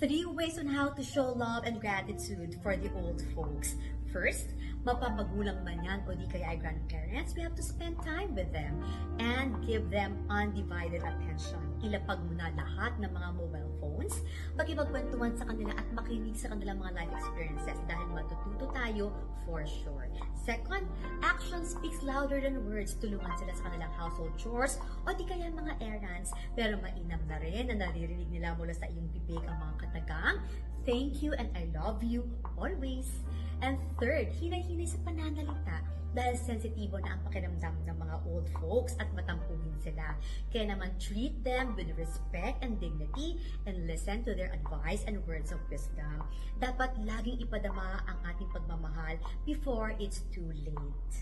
3 ways on how to show love and gratitude for the old folks. First, mapapagulang man yan o di kaya ay grandparents, we have to spend time with them and give them undivided attention. Ilapag mo na lahat ng mga mobile phones, makipagkwentuhan sa kanila at makinig sa kanilang mga life experiences dahil matututo tayo for sure. Second, action speaks louder than words. Tulungan sila sa kanilang household chores o di kaya mga errands, pero mainam na rin na naririnig nila mula sa iyong bibig ang mga katagang, thank you and I love you always. And third, hinay-hinay sa pananalita dahil sensitibo na ang pakiramdam ng mga old folks at matampuhin sila. Kaya naman treat them with respect and dignity and listen to their advice and words of wisdom. Dapat laging ipadama ang ating pagmamahal before it's too late.